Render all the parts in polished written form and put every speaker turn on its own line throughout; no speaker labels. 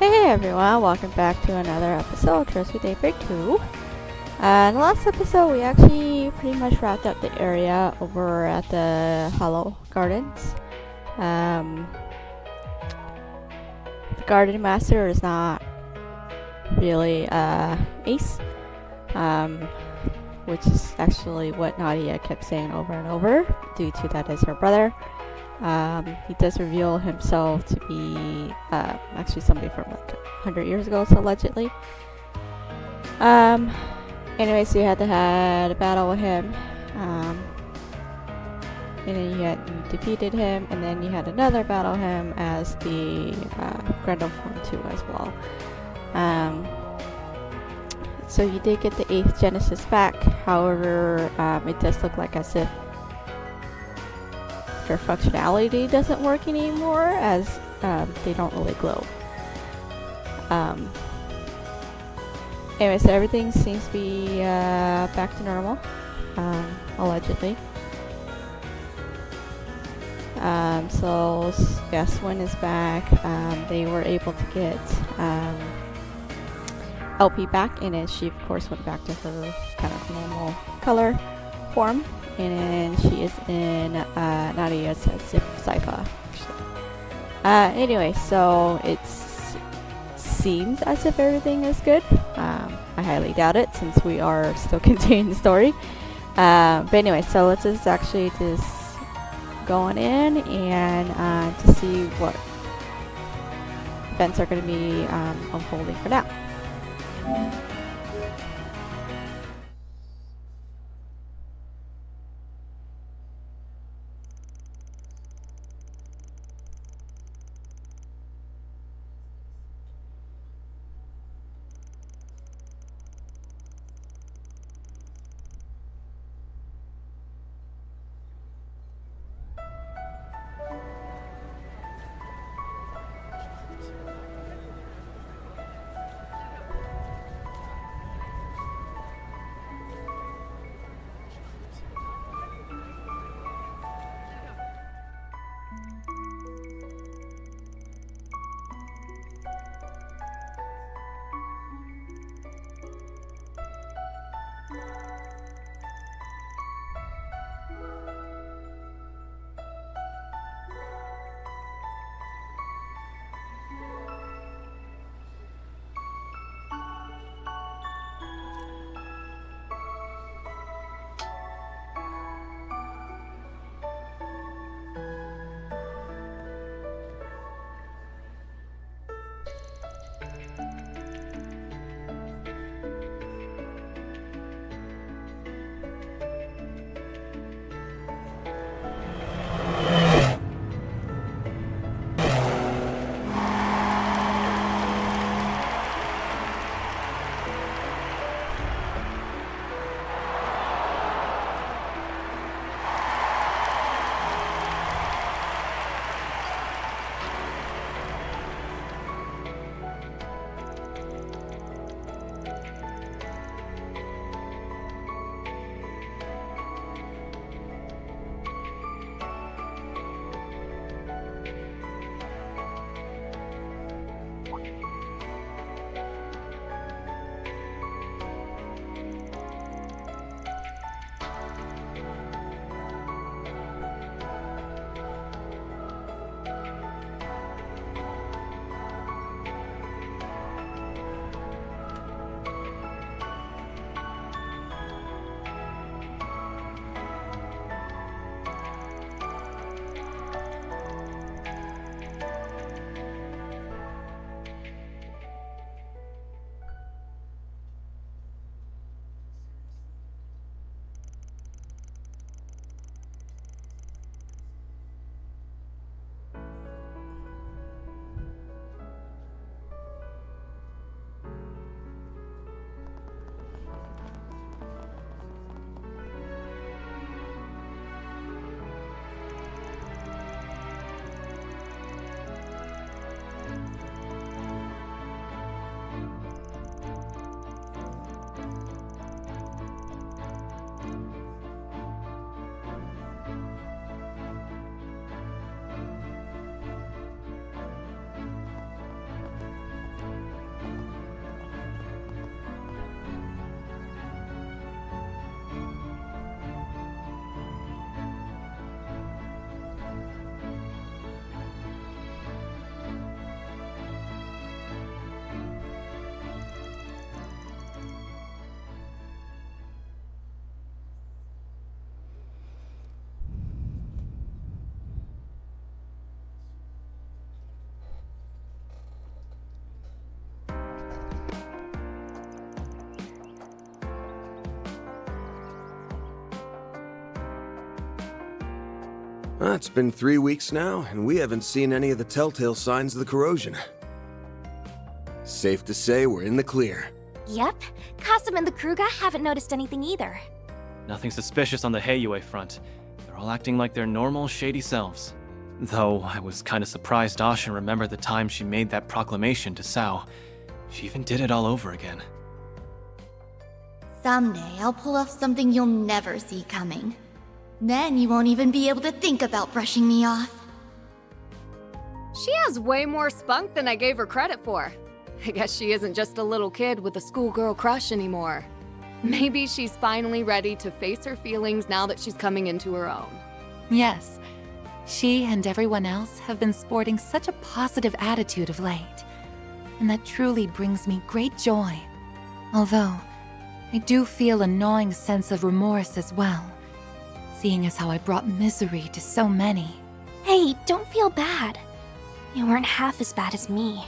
Hey everyone, welcome back to another episode of Trust with Daybreak 2. In the last episode, we actually pretty much wrapped up the area over at the Hollow Gardens. The Garden Master is not really Ace, which is actually what Nadia kept saying over and over, due to that is her brother. He does reveal himself to be actually somebody from like 100 years ago, so allegedly. Anyway, so you had to have a battle with him, and then you defeated him, and then you had another battle with him as the Grendel form 2 as well. So you did get the 8th Genesis back, however, it does look like as if their functionality doesn't work anymore, as they don't really glow. Anyway, so everything seems to be back to normal, allegedly. So yeah, Swin is back. They were able to get LP back, and then she of course went back to her kind of normal color form. And then she is in Nadia's Sypha, actually. Anyway, so it seems as if everything is good. I highly doubt it, since we are still continuing the story. But anyway, so let's just actually just go on in and to see what events are going to be unfolding for now.
It's been 3 weeks now, and we haven't seen any of the telltale signs of the corrosion. Safe to say we're in the clear.
Yep, Kasum and the Kruga haven't noticed anything either.
Nothing suspicious on the Heiyue front. They're all acting like their normal, shady selves. Though I was kinda surprised Asha remembered the time she made that proclamation to Sao. She even did it all over again.
Someday I'll pull off something you'll never see coming. Then you won't even be able to think about brushing me off.
She has way more spunk than I gave her credit for. I guess she isn't just a little kid with a schoolgirl crush anymore. Maybe she's finally ready to face her feelings now that she's coming into her own.
Yes, she and everyone else have been sporting such a positive attitude of late, and that truly brings me great joy. Although, I do feel a gnawing sense of remorse as well, seeing as how I brought misery to so many.
Hey, don't feel bad. You weren't half as bad as me.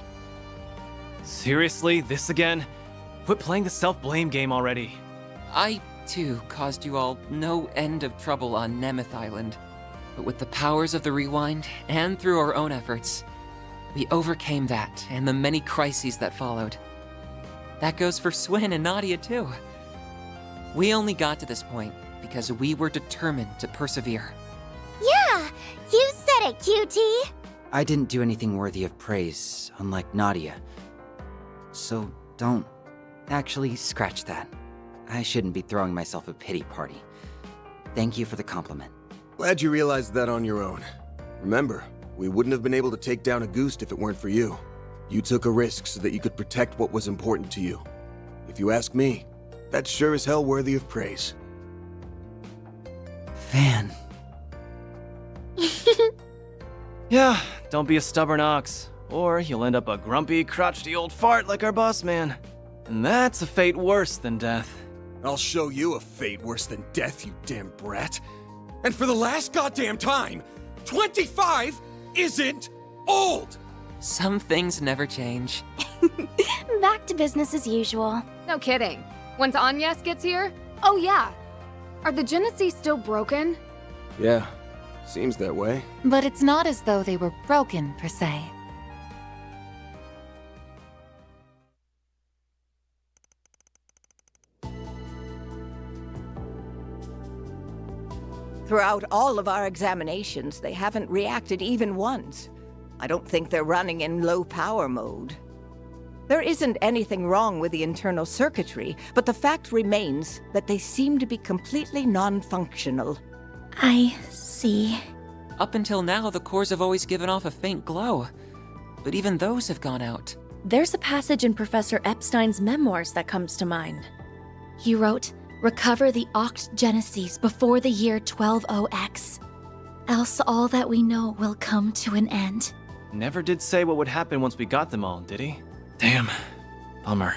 Seriously, this again? Quit playing the self-blame game already.
I, too, caused you all no end of trouble on Nemeth Island. But with the powers of the Rewind, and through our own efforts, we overcame that and the many crises that followed. That goes for Swin and Nadia, too. We only got to this point because we were determined to persevere.
Yeah, you said it, cutie!
I didn't do anything worthy of praise, unlike Nadia. So don't... Actually, scratch that. I shouldn't be throwing myself a pity party. Thank you for the compliment.
Glad you realized that on your own. Remember, we wouldn't have been able to take down Auguste if it weren't for you. You took a risk so that you could protect what was important to you. If you ask me, that's sure as hell worthy of praise.
Van.
Yeah, don't be a stubborn ox, or you'll end up a grumpy, crotchety old fart like our boss man. And that's a fate worse than death.
I'll show you a fate worse than death, you damn brat. And for the last goddamn time, 25 isn't old!
Some things never change.
Back to business as usual.
No kidding. Once Agnes gets here? Oh yeah. Are the Genesis still broken?
Yeah, seems that way.
But it's not as though they were broken, per se.
Throughout all of our examinations, they haven't reacted even once. I don't think they're running in low-power mode. There isn't anything wrong with the internal circuitry, but the fact remains that they seem to be completely non-functional.
I see.
Up until now, the cores have always given off a faint glow. But even those have gone out.
There's a passage in Professor Epstein's memoirs that comes to mind. He wrote, "Recover the Oct Genesis before the year 120X. Else all that we know will come to an end."
Never did say what would happen once we got them all, did he? Damn. Bummer.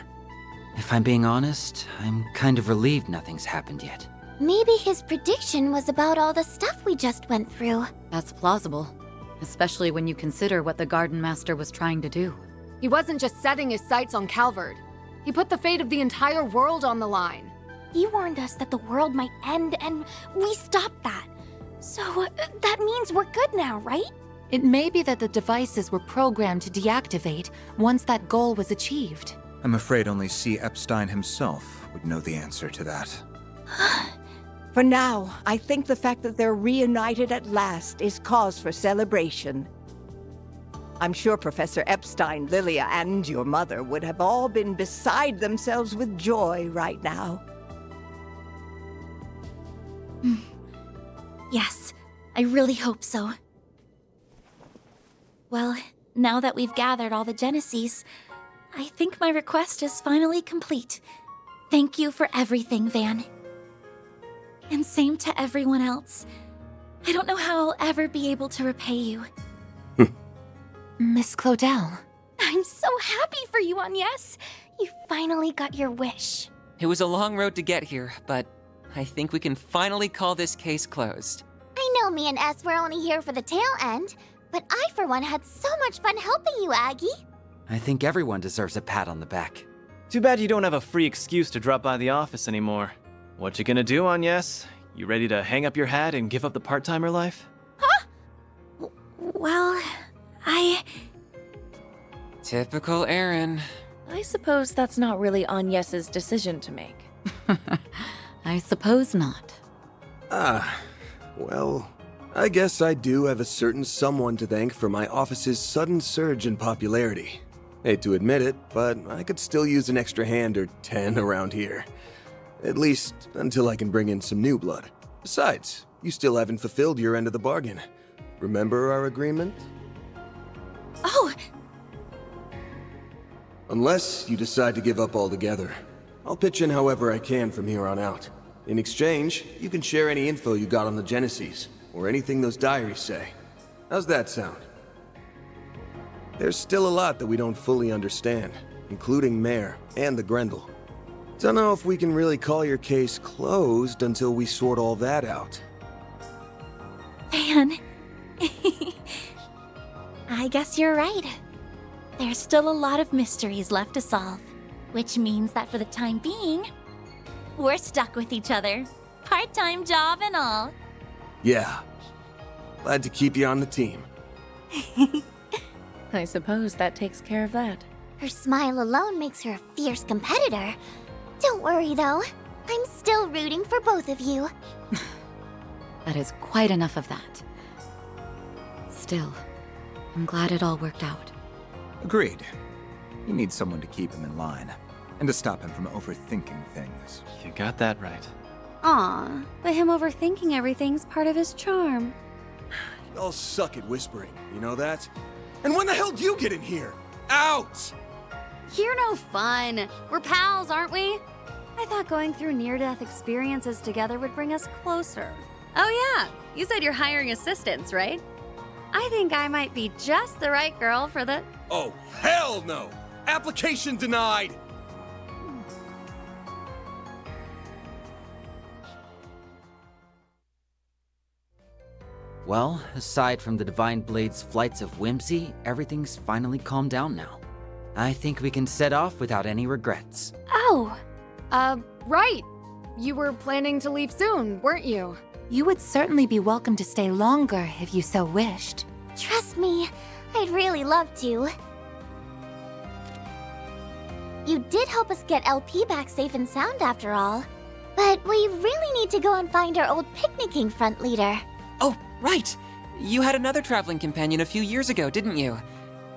If I'm being honest, I'm kind of relieved nothing's happened yet.
Maybe his prediction was about all the stuff we just went through.
That's plausible, especially when you consider what the Garden Master was trying to do.
He wasn't just setting his sights on Calvard. He put the fate of the entire world on the line.
He warned us that the world might end, and we stopped that. So, that means we're good now, right?
It may be that the devices were programmed to deactivate once that goal was achieved.
I'm afraid only C. Epstein himself would know the answer to that.
For now, I think the fact that they're reunited at last is cause for celebration. I'm sure Professor Epstein, Lilia, and your mother would have all been beside themselves with joy right now.
Yes, I really hope so. Well, now that we've gathered all the Genesis, I think my request is finally complete. Thank you for everything, Van. And same to everyone else. I don't know how I'll ever be able to repay you.
Miss Claudel.
I'm so happy for you, Agnes. You finally got your wish.
It was a long road to get here, but I think we can finally call this case closed.
I know me and S were only here for the tail end, but I, for one, had so much fun helping you, Aggie.
I think everyone deserves a pat on the back.
Too bad you don't have a free excuse to drop by the office anymore. What you gonna do, Agnes? You ready to hang up your hat and give up the part-timer life?
Huh?
Well, I
Typical Aaron.
I suppose that's not really Agnes's decision to make.
I suppose not.
Well, I guess I do have a certain someone to thank for my office's sudden surge in popularity. Hate to admit it, but I could still use an extra hand or 10 around here. At least until I can bring in some new blood. Besides, you still haven't fulfilled your end of the bargain. Remember our agreement?
Oh,
Unless you decide to give up altogether. I'll pitch in however I can from here on out. In exchange, you can share any info you got on the Genesis, or anything those diaries say. How's that sound? There's still a lot that we don't fully understand, including Mare and the Grendel. Don't know if we can really call your case closed until we sort all that out.
Van. I guess you're right. There's still a lot of mysteries left to solve, which means that for the time being, we're stuck with each other. Part-time job and all.
Yeah. Glad to keep you on the team.
I suppose that takes care of that.
Her smile alone makes her a fierce competitor. Don't worry, though. I'm still rooting for both of you.
That is quite enough of that. Still, I'm glad it all worked out.
Agreed. He needs someone to keep him in line, and to stop him from overthinking things.
You got that right.
Aw, but him overthinking everything's part of his charm.
Y'all suck at whispering, you know that? And when the hell do you get in here? Out!
You're no fun. We're pals, aren't we? I thought going through near-death experiences together would bring us closer. Oh yeah, you said you're hiring assistants, right? I think I might be just the right girl for the...
Oh, hell no! Application denied!
Well, aside from the Divine Blade's flights of whimsy, everything's finally calmed down now. I think we can set off without any regrets.
Oh,
Right. You were planning to leave soon, weren't you?
You would certainly be welcome to stay longer if you so wished.
Trust me, I'd really love to. You did help us get LP back safe and sound after all. But we really need to go and find our old picnicking front leader.
Oh, right! You had another traveling companion a few years ago, didn't you?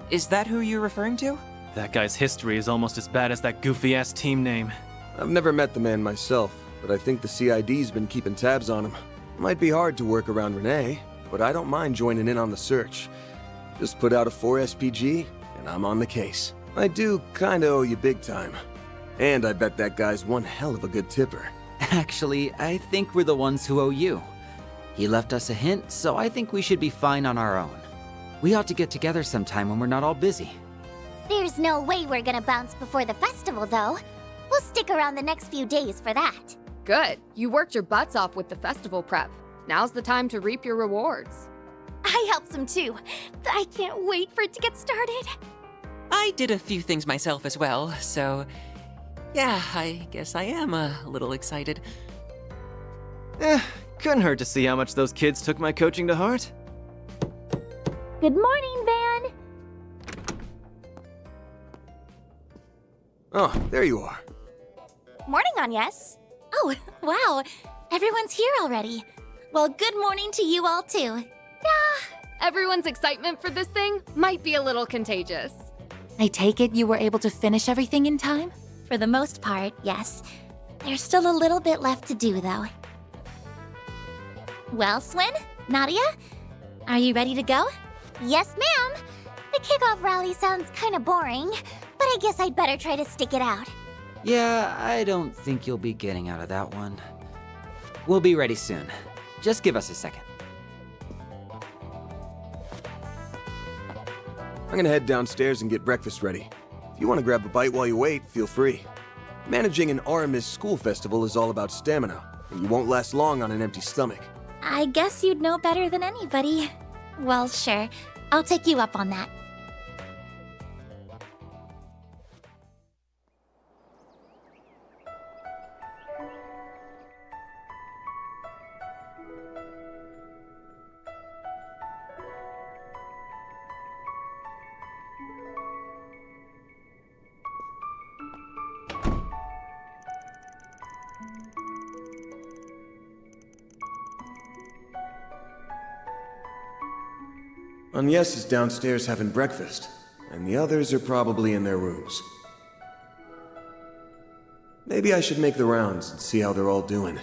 Is that who you're referring to?
That guy's history is almost as bad as that goofy-ass team name.
I've never met the man myself, but I think the CID's been keeping tabs on him. Might be hard to work around Renee, but I don't mind joining in on the search. Just put out a 4 SPG, and I'm on the case. I do kinda owe you big time. And I bet that guy's one hell of a good tipper.
Actually, I think we're the ones who owe you. He left us a hint, so I think we should be fine on our own. We ought to get together sometime when we're not all busy.
There's no way we're gonna bounce before the festival, though. We'll stick around the next few days for that.
Good. You worked your butts off with the festival prep. Now's the time to reap your rewards.
I helped some too. I can't wait for it to get started.
I did a few things myself as well, so... yeah, I guess I am a little excited.
Couldn't hurt to see how much those kids took my coaching to heart.
Good morning, Van.
Oh, there you are.
Morning, Agnes. Oh, wow. Everyone's here already. Well, good morning to you all too.
Everyone's excitement for this thing might be a little contagious.
I take it you were able to finish everything in time?
For the most part, yes. There's still a little bit left to do, though. Well, Swin, Nadia, are you ready to go?
Yes, ma'am. The kickoff rally sounds kinda boring, but I guess I'd better try to stick it out.
Yeah, I don't think you'll be getting out of that one. We'll be ready soon. Just give us a second.
I'm gonna head downstairs and get breakfast ready. If you want to grab a bite while you wait, feel free. Managing an Aramis school festival is all about stamina, and you won't last long on an empty stomach.
I guess you'd know better than anybody. Well, sure. I'll take you up on that.
Agnes is downstairs having breakfast, and the others are probably in their rooms. Maybe I should make the rounds and see how they're all doing.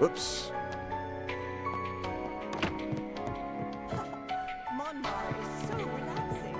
Oops.
Monmar is so relaxing.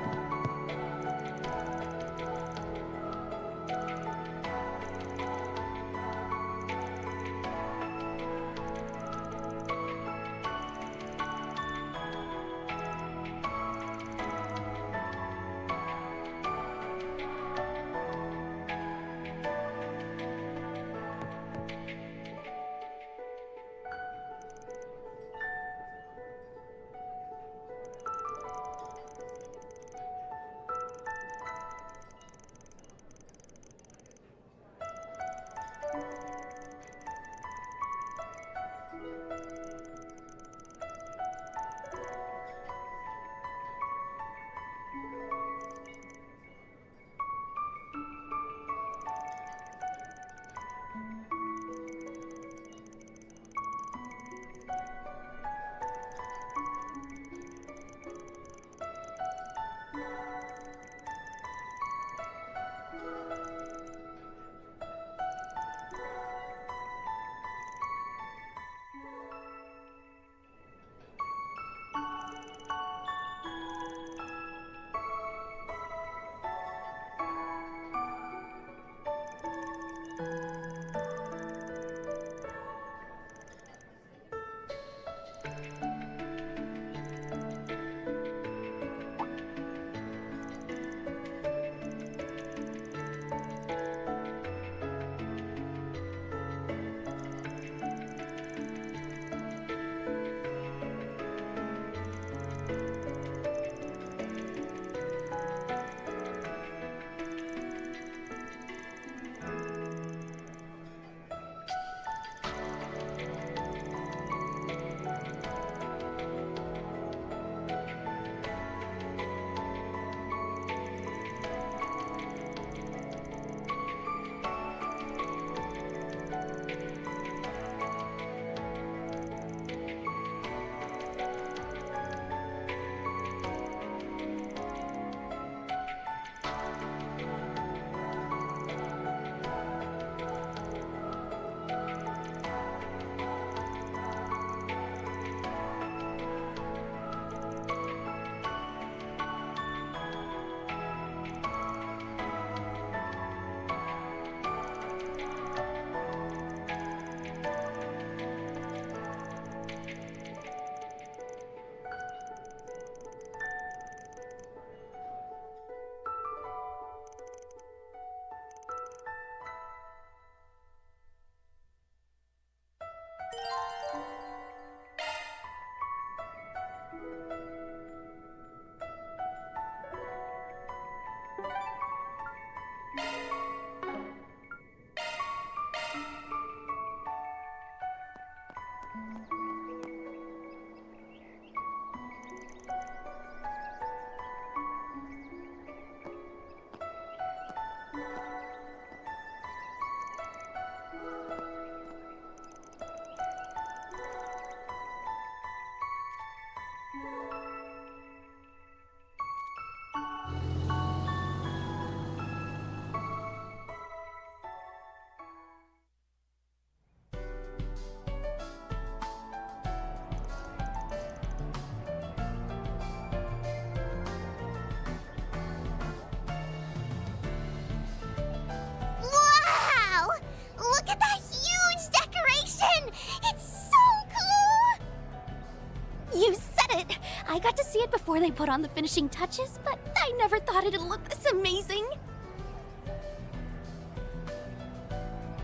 I got to see it before they put on the finishing touches, but I never thought it'd look this amazing.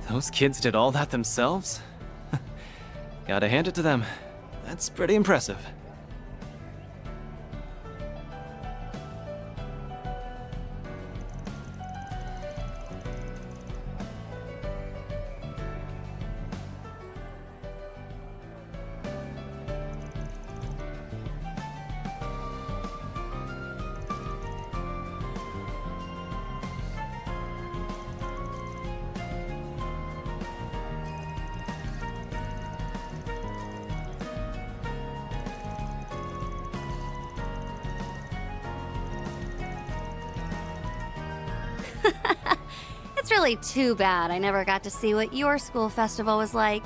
Those kids did all that themselves? Gotta hand it to them. That's pretty impressive.
It's really too bad I never got to see what your school festival was like.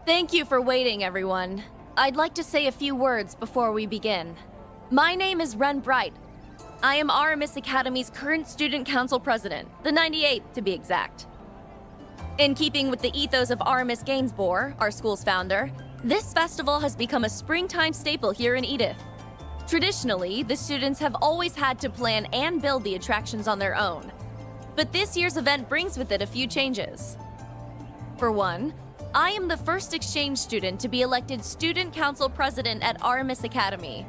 Thank you for waiting, everyone. I'd like to say a few words before we begin. My name is Ren Bright. I am Aramis Academy's current student council president, the 98th to be exact. In keeping with the ethos of Aramis Gainsborough, our school's founder, this festival has become a springtime staple here in Edith. Traditionally, the students have always had to plan and build the attractions on their own. But this year's event brings with it a few changes. For one, I am the first exchange student to be elected student council president at Aramis Academy.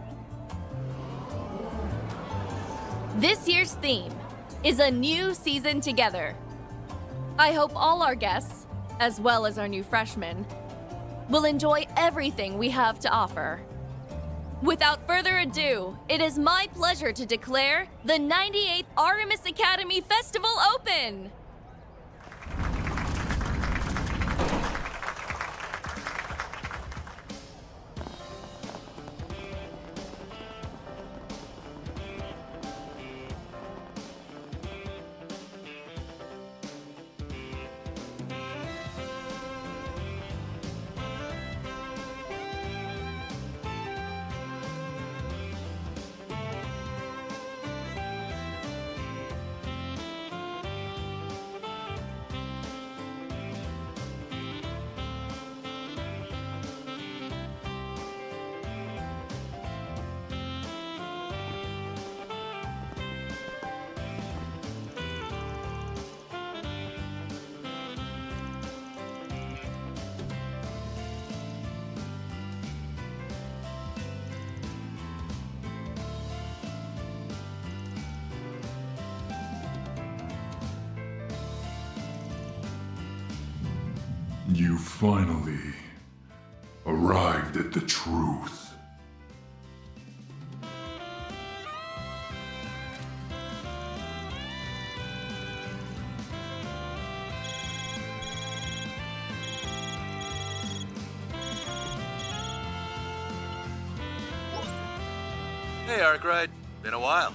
This year's theme is a new season together. I hope all our guests, as well as our new freshmen, will enjoy everything we have to offer. Without further ado, it is my pleasure to declare the 98th Aramis Academy Festival open!
You finally arrived at the truth.
Hey, Arkwright. Been a while.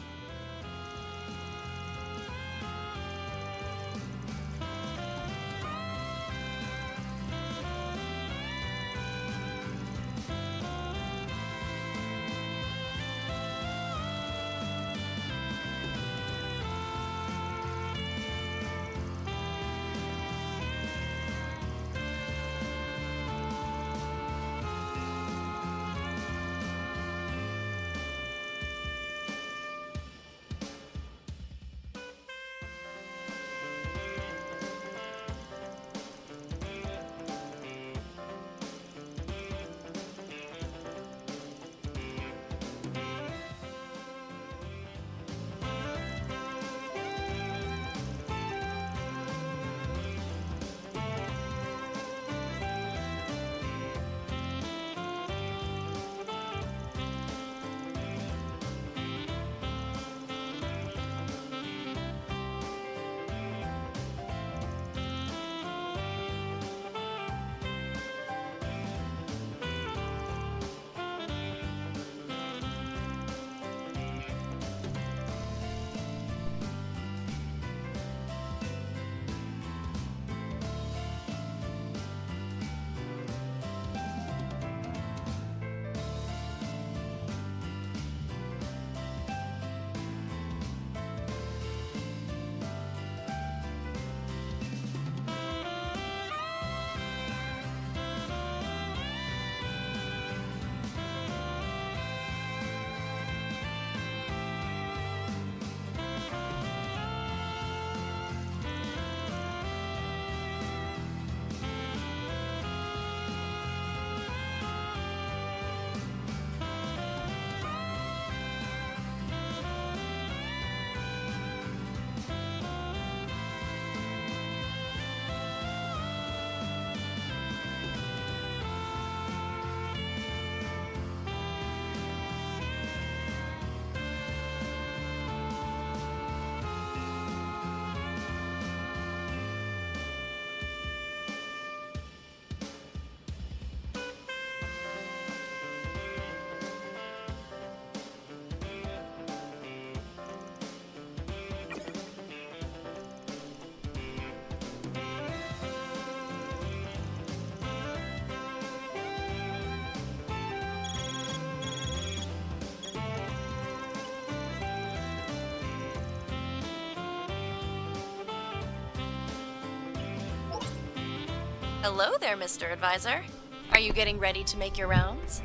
Hello there, Mr. Advisor. Are you getting ready to make your rounds?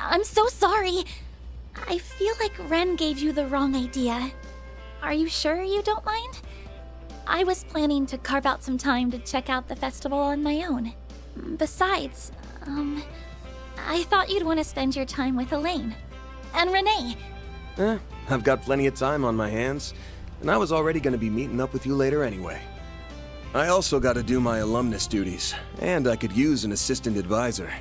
I'm so sorry. I feel like Ren gave you the wrong idea. Are you sure you don't mind? I was planning to carve out some time to check out the festival on my own. Besides, I thought you'd want to spend your time with Elaine. And Renee.
I've got plenty of time on my hands, and I was already going to be meeting up with you later anyway. I also got to do my alumnus duties, and I could use an assistant advisor.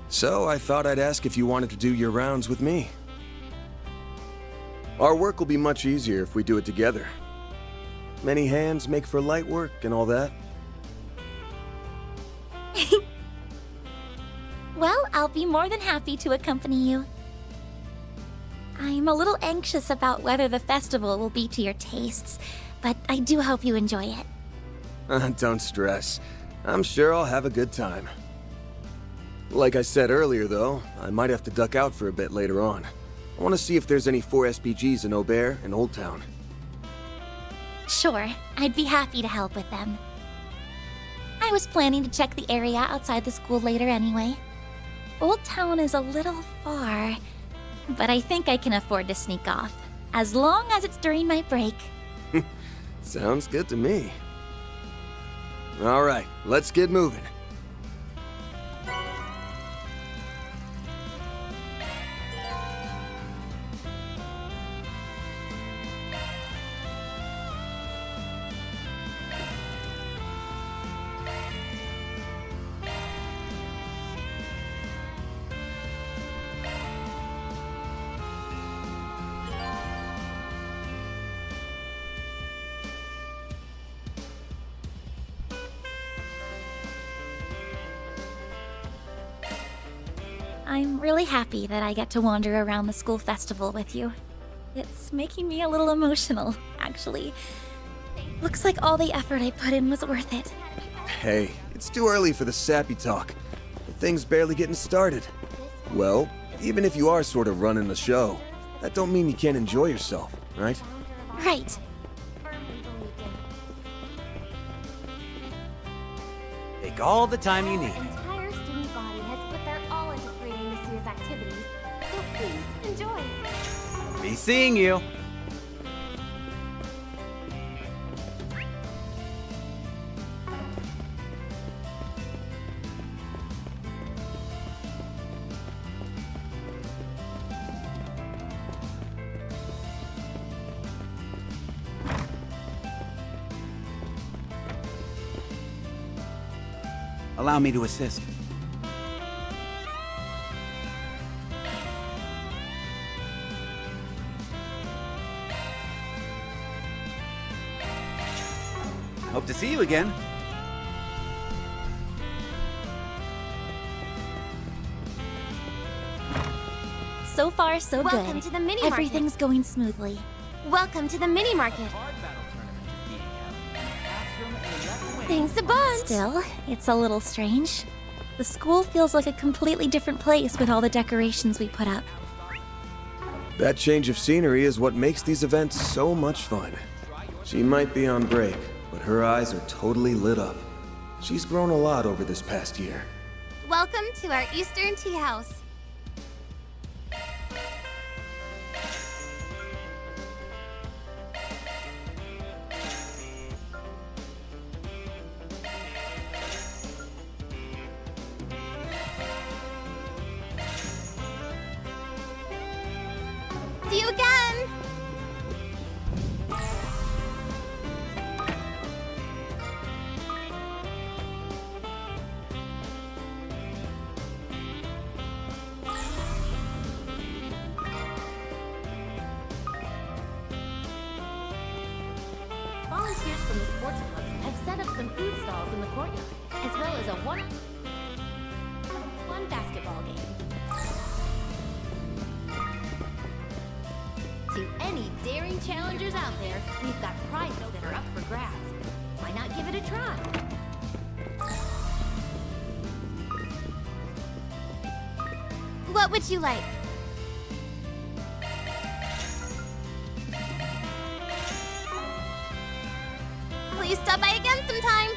So I thought I'd ask if you wanted to do your rounds with me. Our work will be much easier if we do it together. Many hands make for light work and all that.
Well, I'll be more than happy to accompany you. I'm a little anxious about whether the festival will be to your tastes, but I do hope you enjoy it.
Don't stress. I'm sure I'll have a good time. Like I said earlier, though, I might have to duck out for a bit later on. I want to see if there's any 4 SPGs in Aubert and Old Town.
Sure, I'd be happy to help with them. I was planning to check the area outside the school later anyway. Old Town is a little far, but I think I can afford to sneak off, as long as it's during my break.
Sounds good to me. All right, let's get moving.
I'm really happy that I get to wander around the school festival with you. It's making me a little emotional, actually. Looks like all the effort I put in was worth it.
Hey, it's too early for the sappy talk. The thing's barely getting started. Well, even if you are sort of running the show, that don't mean you can't enjoy yourself, right?
Right.
Take all the time you need.
The entire student body has put their all into creating this year's activities, so please enjoy.
Be seeing you. Allow me to assist. Hope to see you again.
So far, so good.
Welcome to the mini market.
Everything's going smoothly.
Welcome to the mini market. Thanks a bunch.
Still, it's a little strange. The school feels like a completely different place with all the decorations we put up.
That change of scenery is what makes these events so much fun. She might be on break, but her eyes are totally lit up. She's grown a lot over this past year.
Welcome to our Eastern Tea House. See you again!
Volunteers from the sports clubs have set up some food stalls in the courtyard, as well as a one basketball game. To any daring challengers out there, we've got prizes that are up for grabs. Why not give it a try?
What would you like? Will you stop by again sometime?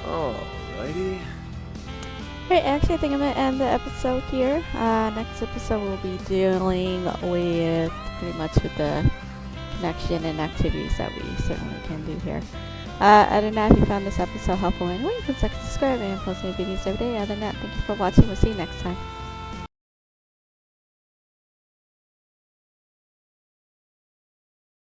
Alrighty.
Alright, actually I think I'm going to end the episode here. Next episode we'll be dealing with pretty much with the connection and activities that we certainly can do here. Other than that, if you found this episode helpful in any way, please like, subscribe, and post new videos every day. Other than that, thank you for watching. We'll see you next time.